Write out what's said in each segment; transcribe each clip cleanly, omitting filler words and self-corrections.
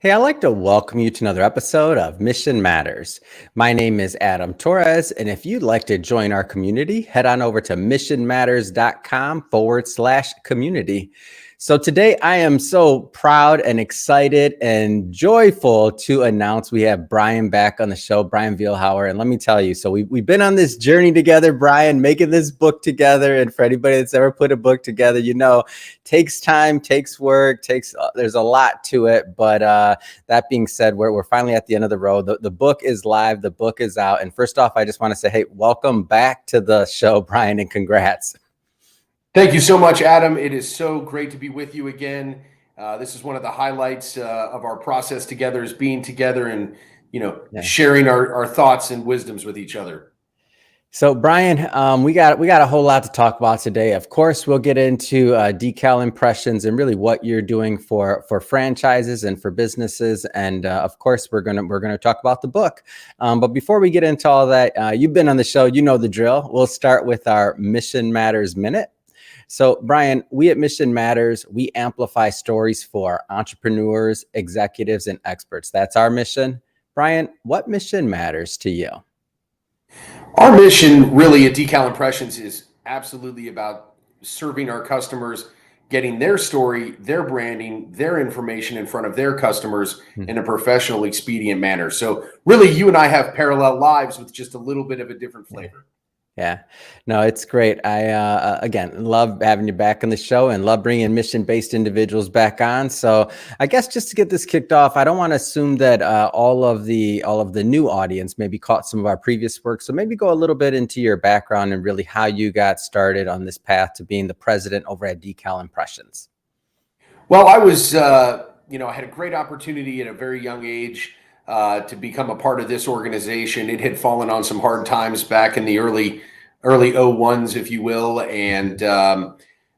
Hey, I'd like to welcome you to another episode of Mission Matters. My name is Adam Torres, and if you'd like to join our community, head on over to missionmatters.com/community. So today I am so proud and excited and joyful to announce we have Bryan back on the show, Bryan Vielhauer. And let me tell you, so we've been on this journey together, Bryan, making this book together. And for anybody that's ever put a book together, takes time, takes work, there's a lot to it. But that being said, we're finally at the end of the road. The book is live. The book is out. And first off, I just want to say, hey, welcome back to the show, Bryan, and congrats. Thank you so much, Adam. It is so great to be with you again. This is one of the highlights of our process together, is being together and, sharing our thoughts and wisdoms with each other. So, Bryan, we got a whole lot to talk about today. Of course, we'll get into Decal impressions and really what you're doing for franchises and for businesses, and of course, we're gonna talk about the book. But before we get into all that, you've been on the show, you know the drill. We'll start with our Mission Matters Minute. So, Bryan, we at Mission Matters, we amplify stories for entrepreneurs, executives, and experts. That's our mission. Bryan, what mission matters to you? Our mission really at Decal Impressions is absolutely about serving our customers, getting their story, their branding, their information in front of their customers in a professional, expedient manner. So really, you and I have parallel lives with just a little bit of a different flavor. Yeah, no, it's great. I, again, love having you back on the show and love bringing mission-based individuals back on. So I guess just to get this kicked off, I don't want to assume that all of the new audience maybe caught some of our previous work. So maybe go a little bit into your background and really how you got started on this path to being the president over at Decal Impressions. Well, I was, I had a great opportunity at a very young age to become a part of this organization. It had fallen on some hard times back in the early 01s, if you will. And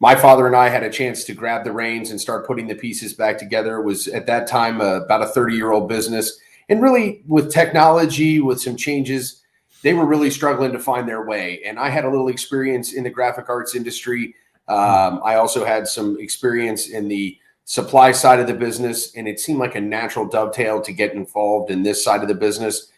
my father and I had a chance to grab the reins and start putting the pieces back together. It was at that time about a 30-year-old business. And really with technology, with some changes, they were really struggling to find their way. And I had a little experience in the graphic arts industry. I also had some experience in the supply side of the business, and it seemed like a natural dovetail to get involved in this side of the business.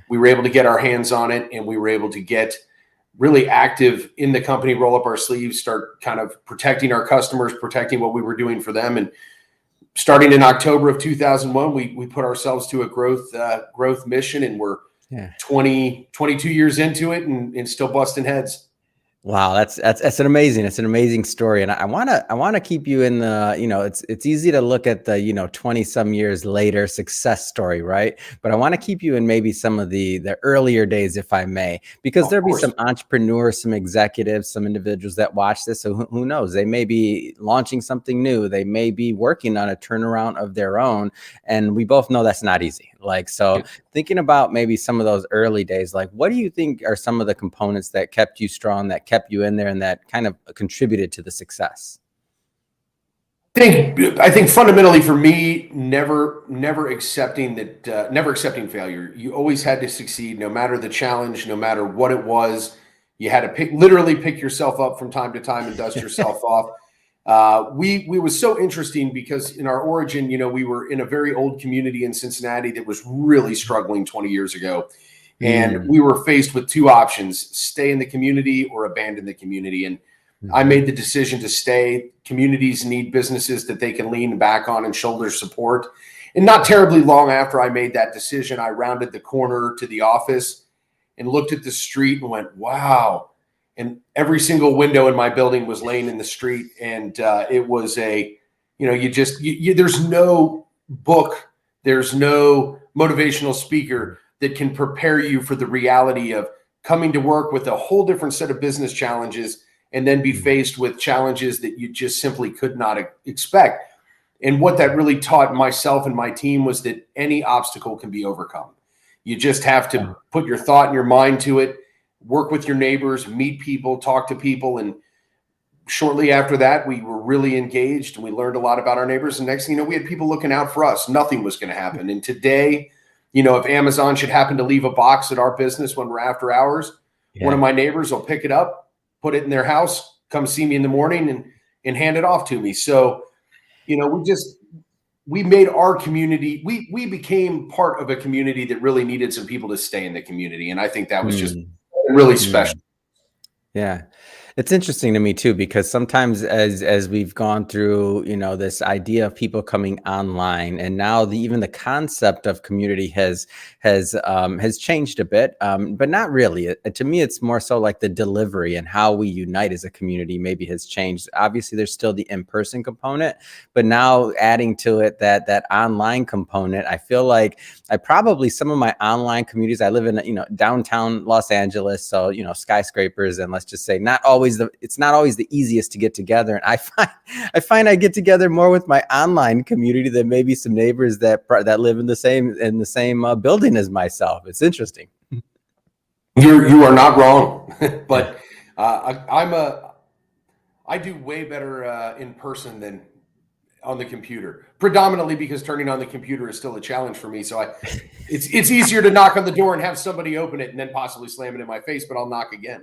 We were able to get our hands on it, and we were able to get really active in the company, roll up our sleeves, start kind of protecting our customers, protecting what we were doing for them. And starting in October of 2001, we put ourselves to a growth mission, and we're 22 years into it and still busting heads. Wow, it's an amazing story, and I want to keep you in the, it's easy to look at the 20 some years later success story, right? But I want to keep you in maybe some of the earlier days, if I may, because there'll be some entrepreneurs, some executives, some individuals that watch this. So who knows? They may be launching something new. They may be working on a turnaround of their own, and we both know that's not easy. Thinking about maybe some of those early days, what do you think are some of the components that kept you strong, that kept you in there, and that kind of contributed to the success? I think fundamentally for me, never accepting failure. You always had to succeed, no matter the challenge, no matter what it was. You had to literally pick yourself up from time to time and dust yourself off. We was so interesting because in our origin, we were in a very old community in Cincinnati that was really struggling 20 years ago. And we were faced with two options: stay in the community or abandon the community. And I made the decision to stay. Communities need businesses that they can lean back on and shoulder support. And not terribly long after I made that decision, I rounded the corner to the office and looked at the street and went, wow. And every single window in my building was laying in the street. And it was there's no book, there's no motivational speaker that can prepare you for the reality of coming to work with a whole different set of business challenges and then be faced with challenges that you just simply could not expect. And what that really taught myself and my team was that any obstacle can be overcome. You just have to put your thought and your mind to it, work with your neighbors, meet people, talk to people. And shortly after that, we were really engaged and we learned a lot about our neighbors. And next thing you know, we had people looking out for us. Nothing was going to happen. And today, if Amazon should happen to leave a box at our business when we're after hours, one of my neighbors will pick it up, put it in their house, come see me in the morning and hand it off to me. So, we made our community, we became part of a community that really needed some people to stay in the community. And I think that was just Mm, really special. mm. Yeah. It's interesting to me too, because sometimes as we've gone through, this idea of people coming online, and now even the concept of community has changed a bit, but not really. To me, it's more so like the delivery and how we unite as a community maybe has changed. Obviously, there's still the in-person component, but now adding to it that online component, I feel like some of my online communities, I live in, downtown Los Angeles. So, skyscrapers, and let's just say it's not always the easiest to get together. And I find I get together more with my online community than maybe some neighbors that live in the same building as myself. It's interesting. You are not wrong, but I do way better in person than on the computer, predominantly because turning on the computer is still a challenge for me. So it's easier to knock on the door and have somebody open it and then possibly slam it in my face, but I'll knock again.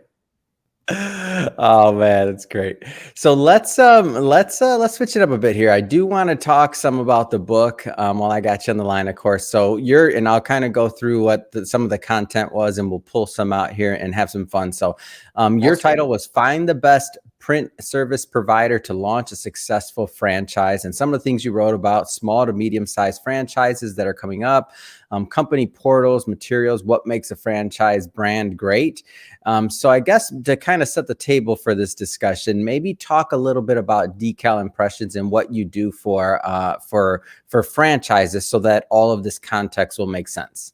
Oh man, that's great. So let's switch it up a bit here. I do want to talk some about the book while I got you on the line, of course. So and I'll kind of go through what some of the content was, and we'll pull some out here and have some fun. So your title was "Find the Best Print Service Provider to Launch a Successful Franchise," and some of the things you wrote about small to medium-sized franchises that are coming up, company portals, materials, what makes a franchise brand great. So I guess to kind of set the table for this discussion, maybe talk a little bit about Decal Impressions and what you do for franchises, so that all of this context will make sense.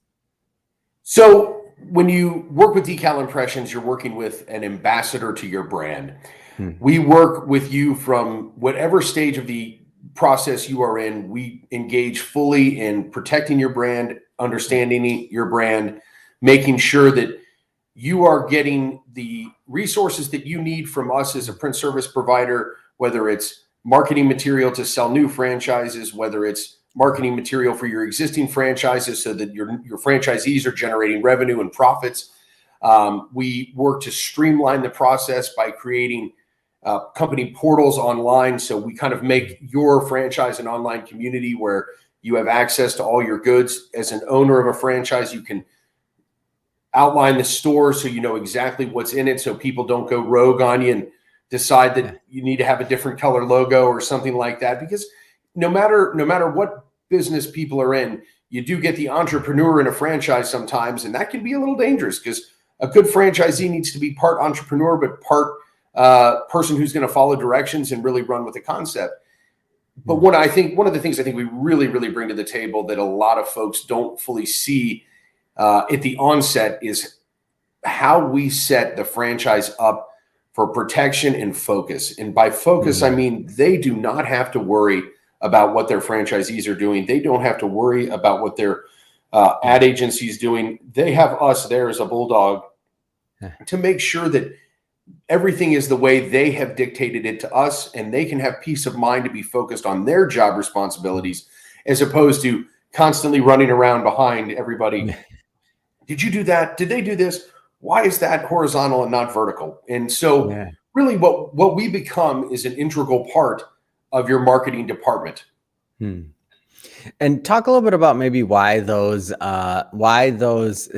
So when you work with Decal Impressions, you're working with an ambassador to your brand. We work with you from whatever stage of the process you are in. We engage fully in protecting your brand, understanding your brand, making sure that you are getting the resources that you need from us as a print service provider, whether it's marketing material to sell new franchises, whether it's marketing material for your existing franchises so that your franchisees are generating revenue and profits. We work to streamline the process by creating company portals online. So we kind of make your franchise an online community where you have access to all your goods. As an owner of a franchise, you can outline the store so you know exactly what's in it, so people don't go rogue on you and decide that you need to have a different color logo or something like that. Because no matter what business people are in, you do get the entrepreneur in a franchise sometimes, and that can be a little dangerous, because a good franchisee needs to be part entrepreneur but part person who's going to follow directions and really run with the concept. But one of the things I think we really bring to the table that a lot of folks don't fully see at the onset is how we set the franchise up for protection and focus. And by focus, I mean they do not have to worry about what their franchisees are doing. They don't have to worry about what their ad agency is doing. They have us there as a bulldog to make sure that everything is the way they have dictated it to us, and they can have peace of mind to be focused on their job responsibilities, as opposed to constantly running around behind everybody. Did you do that? Did they do this? Why is that horizontal and not vertical? And so really what we become is an integral part of your marketing department. And talk a little bit about maybe why those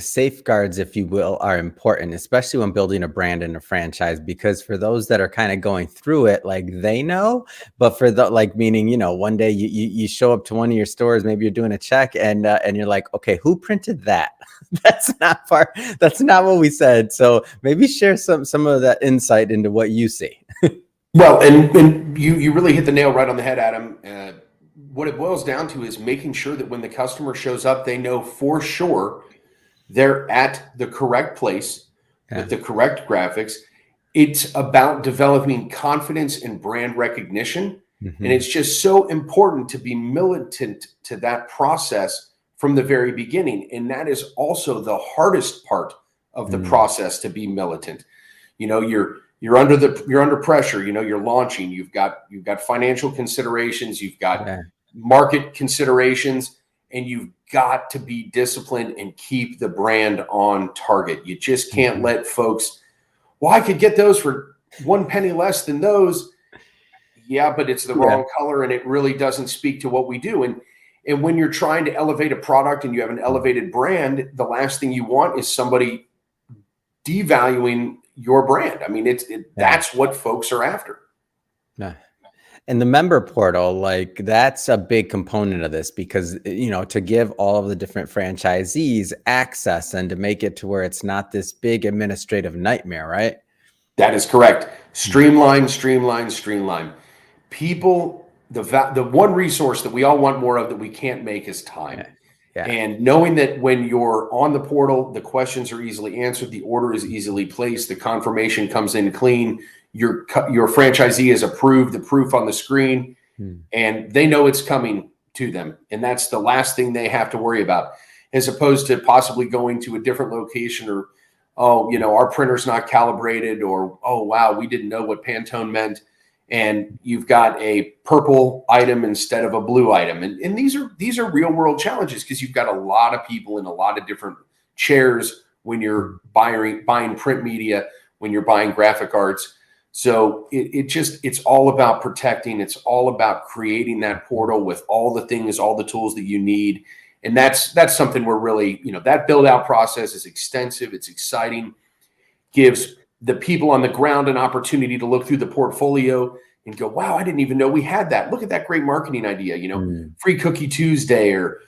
safeguards, if you will, are important, especially when building a brand and a franchise. Because for those that are kind of going through it, like, they know, but for the meaning, one day you show up to one of your stores, maybe you're doing a check, and you're like, okay, who printed that? That's not what we said. So maybe share some of that insight into what you see. Well, and you really hit the nail right on the head, Adam. What it boils down to is making sure that when the customer shows up, they know for sure they're at the correct place with the correct graphics. It's about developing confidence and brand recognition. And it's just so important to be militant to that process from the very beginning. And that is also the hardest part of the process, to be militant. You're under pressure. You're launching. You've got financial considerations. You've got market considerations, and you've got to be disciplined and keep the brand on target. You just can't let folks, well, I could get those for 1 penny less than those. Yeah, but it's the wrong color and it really doesn't speak to what we do. And when you're trying to elevate a product and you have an elevated brand, the last thing you want is somebody devaluing your brand. I mean, that's what folks are after. Yeah. And the member portal, like that's a big component of this because, you know, to give all of the different franchisees access and to make it to where it's not this big administrative nightmare, right? That is correct. Streamline, streamline, streamline. People, the one resource that we all want more of that we can't make is time. Yeah. And knowing that when you're on the portal, the questions are easily answered, the order is easily placed, the confirmation comes in clean, your franchisee is approved, the proof on the screen, and they know it's coming to them. And that's the last thing they have to worry about, as opposed to possibly going to a different location or, oh, you know, our printer's not calibrated, or, oh, wow, we didn't know what Pantone meant. And you've got a purple item instead of a blue item. And these are real world challenges because you've got a lot of people in a lot of different chairs when you're buying print media, when you're buying graphic arts. So it's all about protecting. It's all about creating that portal with all the things, all the tools that you need. And that's something we're really, you know, that build out process is extensive. It's exciting, gives the people on the ground an opportunity to look through the portfolio and go, wow, I didn't even know we had that. Look at that great marketing idea, you know, Free Cookie Tuesday or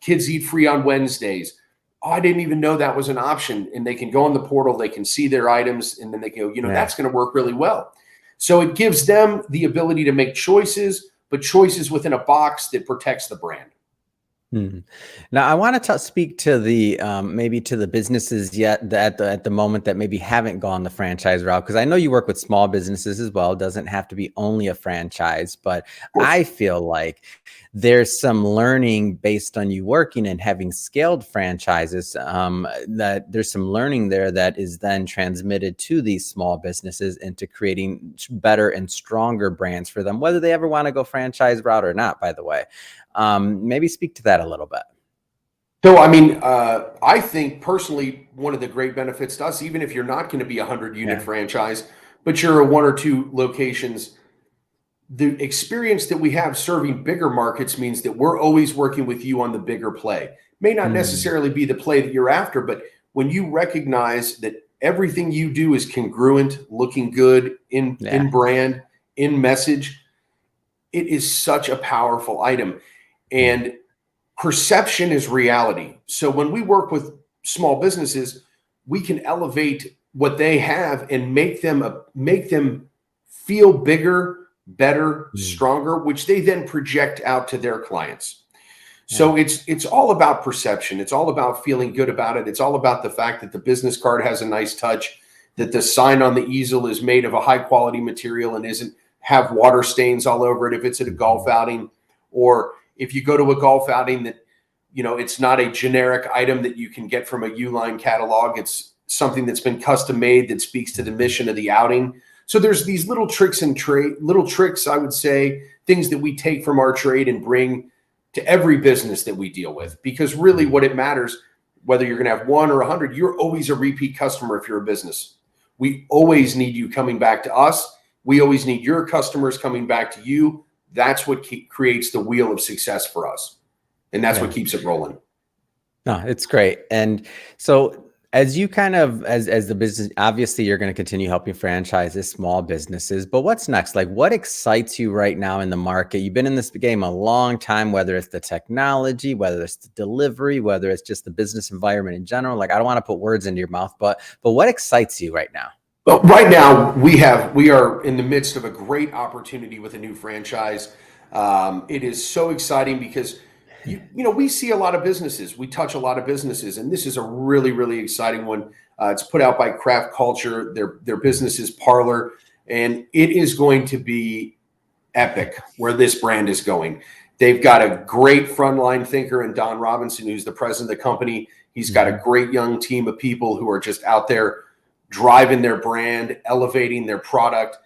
Kids Eat Free on Wednesdays. Oh, I didn't even know that was an option. And they can go on the portal, they can see their items, and then they go, you know, that's going to work really well. So it gives them the ability to make choices, but choices within a box that protects the brand. Now, I want to speak to the maybe to the businesses yet that at the moment that maybe haven't gone the franchise route, because I know you work with small businesses as well. It doesn't have to be only a franchise, but I feel like there's some learning based on you working and having scaled franchises, that there's some learning there that is then transmitted to these small businesses into creating better and stronger brands for them, whether they ever want to go franchise route or not, by the way. Maybe speak to that a little bit. So, I mean, I think personally, one of the great benefits to us, even if you're not going to be a 100-unit franchise, but you're a 1 or 2 locations, the experience that we have serving bigger markets means that we're always working with you on the bigger play. May not necessarily be the play that you're after, but when you recognize that everything you do is congruent, looking good in brand, in message, it is such a powerful item. And perception is reality. So when we work with small businesses, we can elevate what they have and make them feel bigger, better, stronger, which they then project out to their clients. So it's all about perception. It's all about feeling good about it. It's all about the fact that the business card has a nice touch, that the sign on the easel is made of a high quality material and isn't have water stains all over it if it's at a golf outing, or if you go to a golf outing that, you know, it's not a generic item that you can get from a Uline catalog. It's something that's been custom made that speaks to the mission of the outing. So there's these little tricks, I would say, things that we take from our trade and bring to every business that we deal with, because really what it matters, whether you're going to have 1 or 100, you're always a repeat customer. If you're a business, we always need you coming back to us. We always need your customers coming back to you. That's what creates the wheel of success for us. And that's what keeps it rolling. No, it's great. And so as you kind of, as the business, obviously you're going to continue helping franchises, small businesses, but what's next? Like what excites you right now in the market? You've been in this game a long time, whether it's the technology, whether it's the delivery, whether it's just the business environment in general. Like I don't want to put words into your mouth, but what excites you right now? Well, right now we are in the midst of a great opportunity with a new franchise. It is so exciting because you know, we see a lot of businesses, we touch a lot of businesses, and this is a really, really exciting one. It's put out by Craft Culture. Their business is Parlor, and it is going to be epic where this brand is going. They've got a great frontline thinker in Don Robinson, who's the president of the company. He's got a great young team of people who are just out there driving their brand, elevating their product.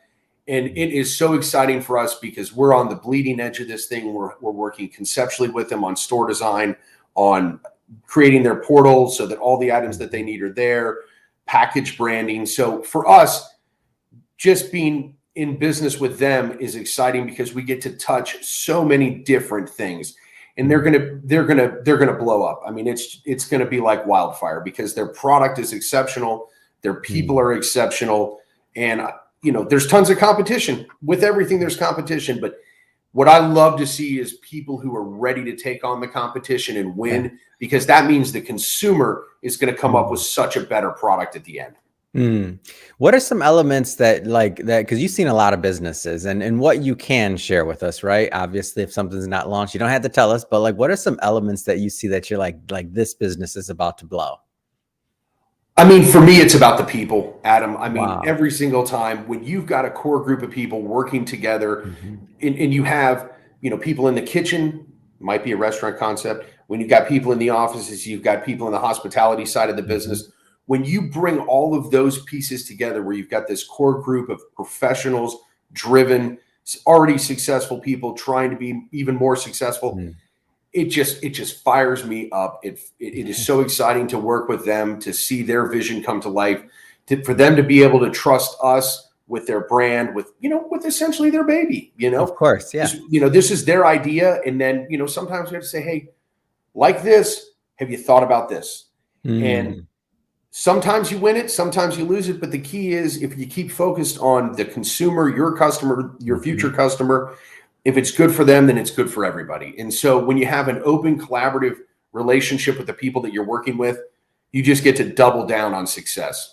And it is so exciting for us because we're on the bleeding edge of this thing. We're working conceptually with them on store design, on creating their portal so that all the items that they need are there, package branding. So for us, just being in business with them is exciting because we get to touch so many different things, and they're gonna blow up. I mean, it's gonna be like wildfire because their product is exceptional, their people are exceptional, and there's tons of competition. With everything, there's competition, but what I love to see is people who are ready to take on the competition and win, because that means the consumer is going to come up with such a better product at the end. What are some elements that because you've seen a lot of businesses and what you can share with us, right? Obviously, if something's not launched, you don't have to tell us, but like, what are some elements that you see that you're like this business is about to blow? I mean, for me, it's about the people, Adam. I mean, Wow. every single time when you've got a core group of people working together, and you have, people in the kitchen, might be a restaurant concept. When you've got people in the offices, you've got people in the hospitality side of the business. When you bring all of those pieces together, where you've got this core group of professionals, driven, already successful people trying to be even more successful, it just fires me up. It is so exciting to work with them, to see their vision come to life, for them to be able to trust us with their brand, with essentially their baby. Of course, yeah. This is their idea, and then sometimes we have to say, hey, like this, have you thought about this? And sometimes you win it, sometimes you lose it, but the key is, if you keep focused on the consumer, your customer, your future customer, if it's good for them, then it's good for everybody. And so when you have an open, collaborative relationship with the people that you're working with, you just get to double down on success.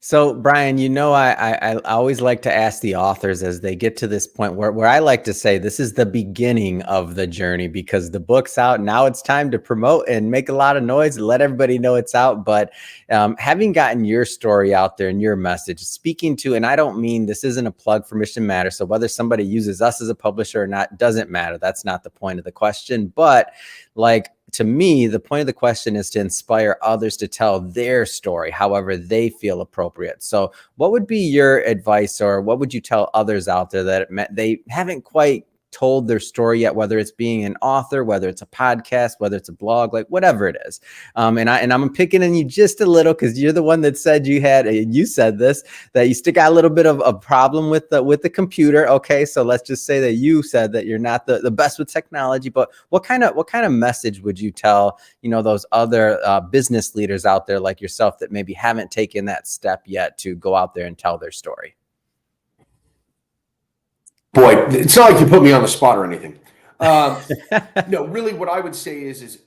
So, Bryan, I always like to ask the authors as they get to this point where I like to say this is the beginning of the journey, because the book's out. Now it's time to promote and make a lot of noise and let everybody know it's out. But having gotten your story out there and your message, speaking to, and I don't mean this isn't a plug for Mission Matters. So whether somebody uses us as a publisher or not doesn't matter. That's not the point of the question. But to me, the point of the question is to inspire others to tell their story however they feel appropriate. So what would be your advice, or what would you tell others out there that they haven't quite told their story yet, whether it's being an author, whether it's a podcast, whether it's a blog, like whatever it is? And I'm picking on you just a little, because you're the one that said you said this, that you still got a little bit of a problem with the computer. Okay, so let's just say that you said that you're not the best with technology, but what kind of message would you tell those other business leaders out there like yourself that maybe haven't taken that step yet to go out there and tell their story? Boy, it's not like you put me on the spot or anything. No, really what I would say is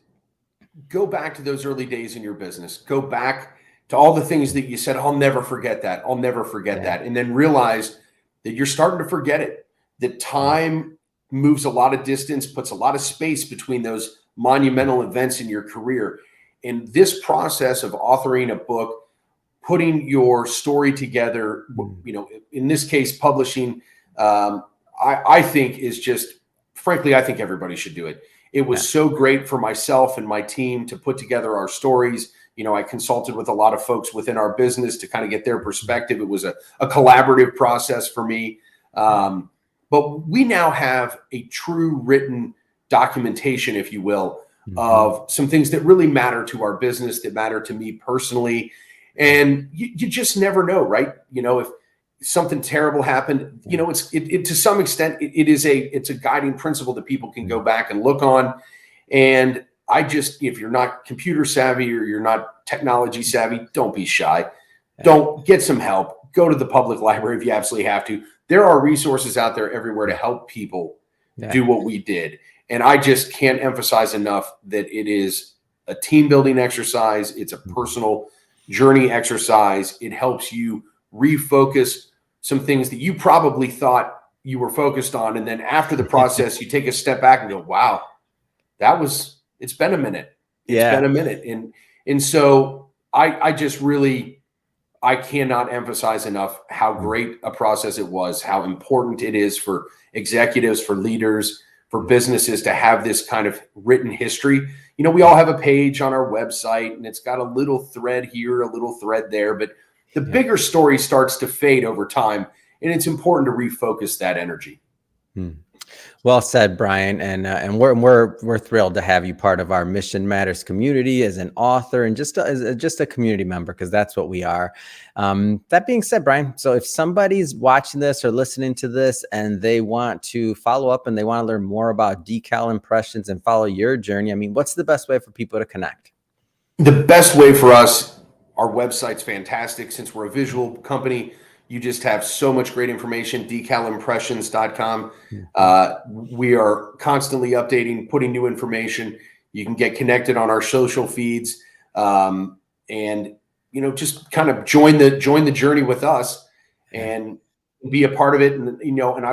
go back to those early days in your business. Go back to all the things that you said, I'll never forget that. I'll never forget that. And then realize that you're starting to forget it. That time moves a lot of distance, puts a lot of space between those monumental events in your career. And this process of authoring a book, putting your story together, in this case, publishing, I think is just, frankly, I think everybody should do it. It was so great for myself and my team to put together our stories. I consulted with a lot of folks within our business to kind of get their perspective. It was a collaborative process for me. But we now have a true written documentation, if you will, of some things that really matter to our business, that matter to me personally. And you just never know, right? If something terrible happened, it to some extent, it's a guiding principle that people can go back and look on. And if you're not computer savvy or you're not technology savvy, don't be shy. Don't get some help. Go to the public library if you absolutely have to. There are resources out there everywhere to help people do what we did. And I just can't emphasize enough that it is a team building exercise. It's a personal journey exercise. It helps you refocus some things that you probably thought you were focused on. And then after the process, you take a step back and go, wow, it's been a minute. It's been a minute. And so I just really, I cannot emphasize enough how great a process it was, how important it is for executives, for leaders, for businesses to have this kind of written history. We all have a page on our website and it's got a little thread here, a little thread there, but the bigger story starts to fade over time, and it's important to refocus that energy. Well said, Bryan, and we're thrilled to have you part of our Mission Matters community as an author and just a community member, because that's what we are. That being said, Bryan, so if somebody's watching this or listening to this and they want to follow up and they want to learn more about Decal Impressions and follow your journey, I mean, what's the best way for people to connect? The best way for us, our website's fantastic. Since we're a visual company, you just have so much great information, decalimpressions.com. We are constantly updating, putting new information. You can get connected on our social feeds, and just kind of join the journey with us and be a part of it. And I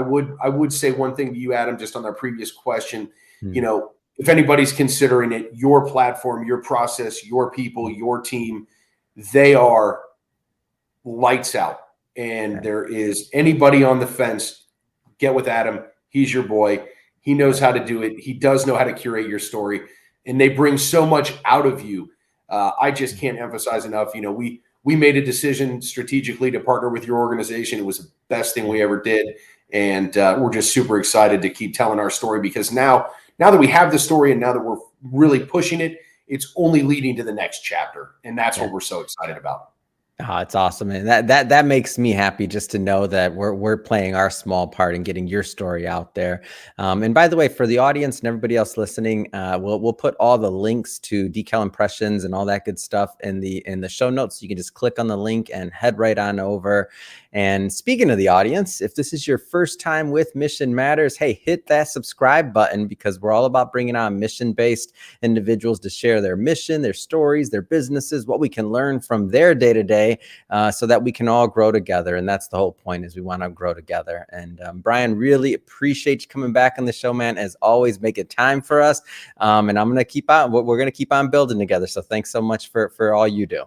would say one thing to you, Adam, just on our previous question. If anybody's considering it, your platform, your process, your people, your team, they are lights out. And there is anybody on the fence, get with Adam. He's your boy. He knows how to do it. He does know how to curate your story, and they bring so much out of you. I just can't emphasize enough. We made a decision strategically to partner with your organization. It was the best thing we ever did, and we're just super excited to keep telling our story, because now that we have the story and now that we're really pushing it, it's only leading to the next chapter, and that's what we're so excited about. Oh, it's awesome. And that makes me happy just to know that we're playing our small part in getting your story out there. And by the way, for the audience and everybody else listening, we'll put all the links to Decal Impressions and all that good stuff in the show notes. You can just click on the link and head right on over. And speaking of the audience, if this is your first time with Mission Matters, hey, hit that subscribe button, because we're all about bringing on mission-based individuals to share their mission, their stories, their businesses, what we can learn from their day-to-day, so that we can all grow together. And that's the whole point, is we want to grow together. And Bryan, really appreciate you coming back on the show, man. As always, make it time for us. And I'm going to keep on, we're going to keep on building together. So thanks so much for all you do.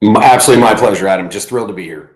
Absolutely my pleasure, Adam. Just thrilled to be here.